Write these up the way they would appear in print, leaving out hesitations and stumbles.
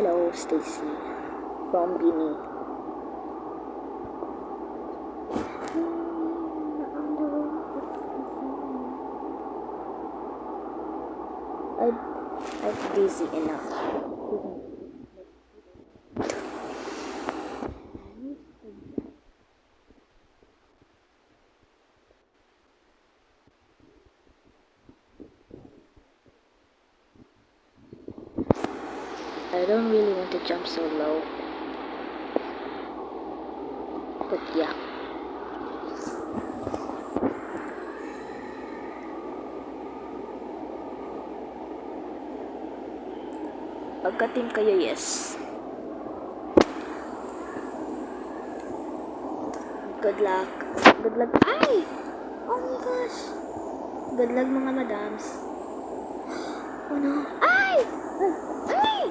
Hello, Stacy from Bini. I'm busy enough. I don't really want to jump so low, but yeah. Magka-team kayo, yes. Good luck. Good luck. Ay! Oh my gosh. Good luck mga madams. Oh no. Ay! Ay!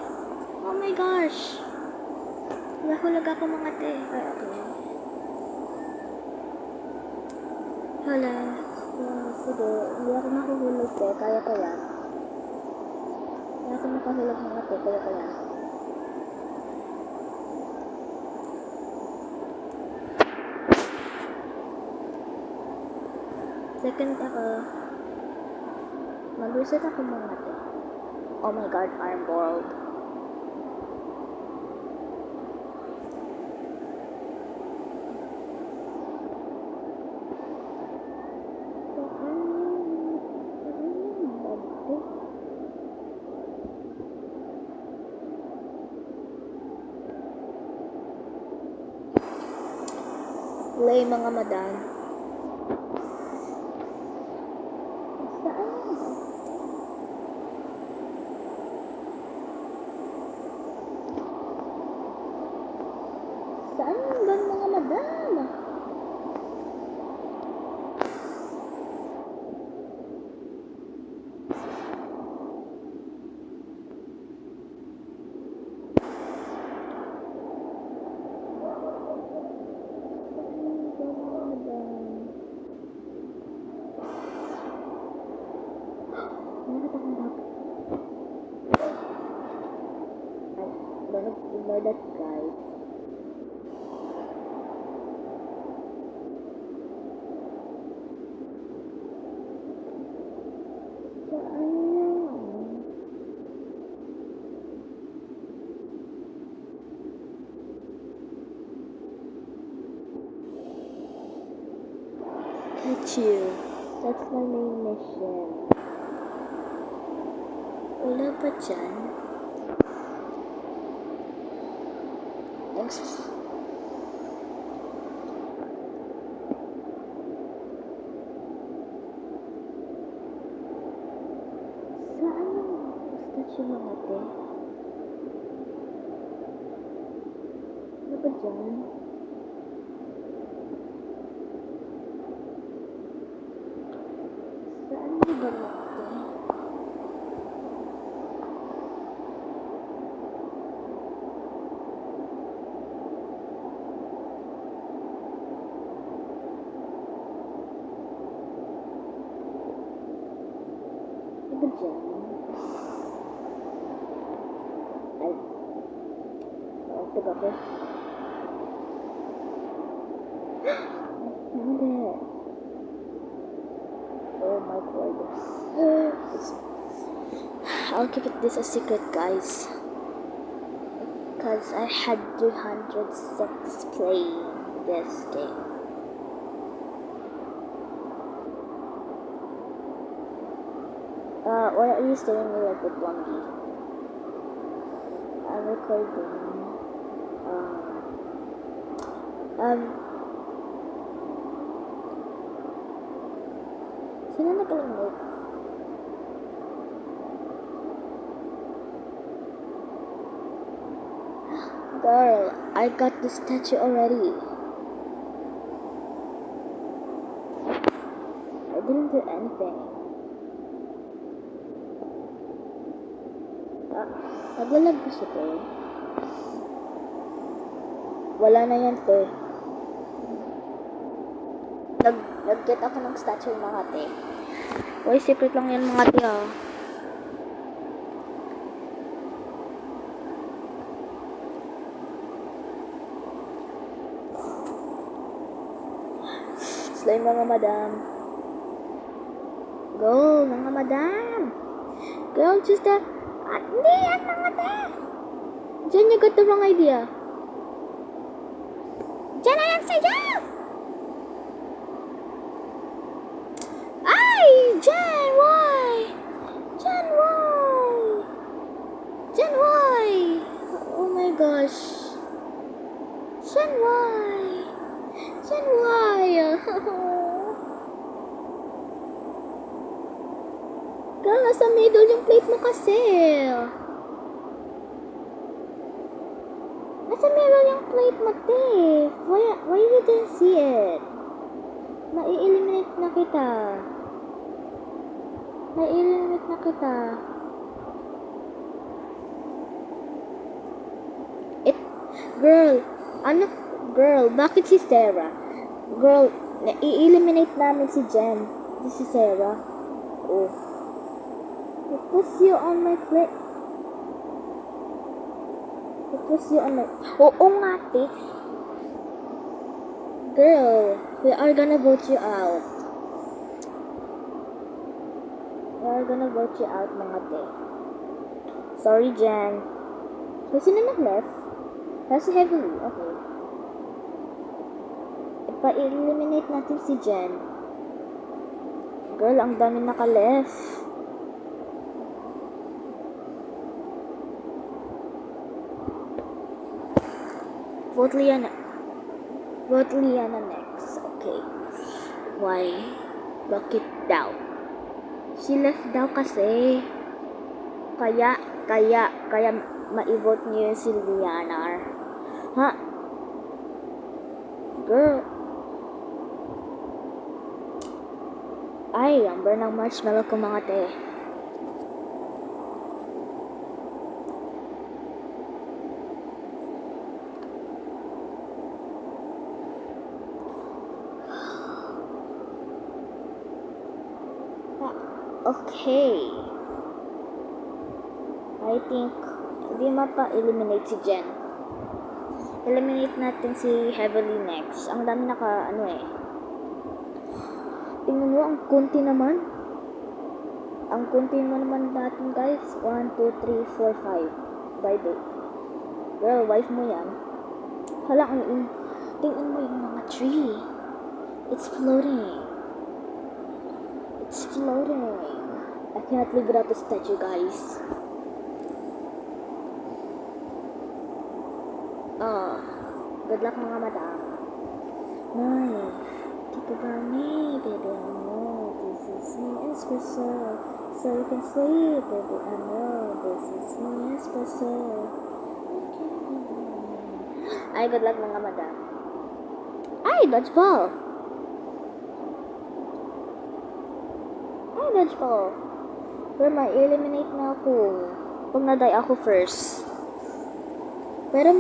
Oh my gosh. Nahulag ako mga te. Ay, okay. Hala. Sige. Hindi ako mahuhulog te. Kaya ko yan. Hindi ako makahulog mga te. Kaya ko yan. Second ako. Mag-reset ako mga te. Oh my god, arm balled. Play mga madam. Saan ba mga madam? Ignore that guy. Catch you. That's my main mission. Wala pa dyan. Saan yung statue mga te? Ano ba dyan? Saan yung ba mga te? Ano ba dyan? Ay. Nautog ako. Hindi. Oh my god. I'll keep this a secret, guys. Because I had 206 playing this game. What are you staring at like with Blondie? I'm recording. Sino nag-eliminate? Girl, I got the statue already. I didn't do anything. Naglalag ko siya te. Wala na yan te. Nag-get ako ng statue mga te. Uy, secret lang yan mga te ah. ay mga madam. Go, mga madam. Girl, just that. Hindi yan, mga madam. Jen, you got the wrong idea. Jen, I am sa'yo! Ay! Jen, why? Jen, why? Jen, why? Oh my gosh. Jen, why? Jen, why? Girl, nasa middle yung plate mo kasi. Nasa middle yung plate mo, te. Why you didn't see it? Nai-eliminate na kita. Nai-eliminate na kita. Girl, bakit si Sarah? Girl, nai-eliminate namin si Jen. Si Sarah. Oh. It was you on my plate. It was you on my... Oo nga, te. Girl, we are gonna vote you out. We are gonna vote you out, mga te. Sorry, Jen. May sino nag-left? Kasi heavily. Okay. Pa-eliminate natin si Jen. Girl, ang dami naka-left. Vote Liana. Vote Liana next. Okay. Why? Bakit daw? She left daw kasi. Kaya ma-vote niyo si Liana. Ha? Girl. Ay, ang burn ng marshmallow ko, mga te. Okay. I think hindi mapa-eliminate si Jen. Eliminate natin si Heavily next. Ang dami tingnan mo, ang kunti naman. Ang kunti mo naman natin, guys. 1, 2, 3, 4, 5. By the girl, wife mo yan. Hala, tingnan mo yung mga tree. It's floating. It's floating. I cannot live without the statue, guys. Good luck, mga madam. Nice. Keep about me, baby. I know this is me espresso. So you can sleep, baby. I know this is me espresso. Ay, good luck, mga madam. Ay, dodgeball. Dodgeball. Pero ma-eliminate na ako. Pag na-die ako first. Pero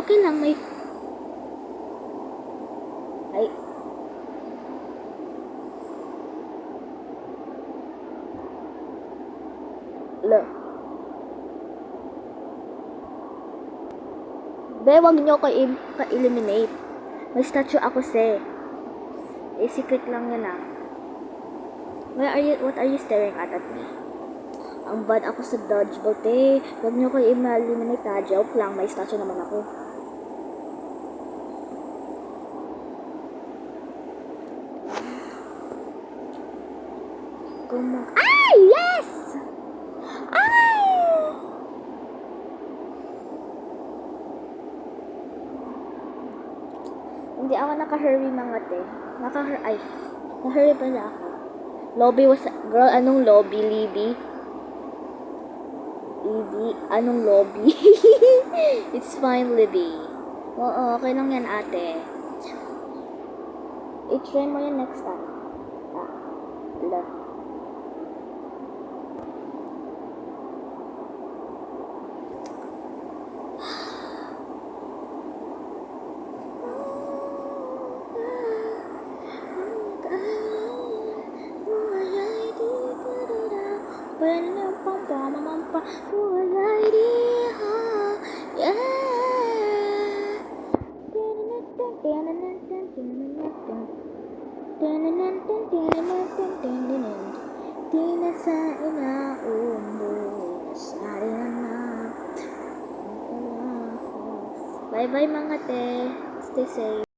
okay lang, may... Ay. Look. Be, wag nyo ka-eliminate. May statue ako secret lang yan ah. What are you staring at me? Ang bad ako sa dodgeball, te. Huwag nyo kayo i-eliminate ha. Joke lang, may statue naman ako. Ay! Yes! Ay! Hindi ako naka-hurry, mga te. Naka-hurry pala ako. Lobby was... Girl, anong lobby, Libby? Libby? Anong lobby? It's fine, Libby. Oo, okay lang yan, ate. I-try mo yan next time. Love. Bye-bye mga te. Stay safe.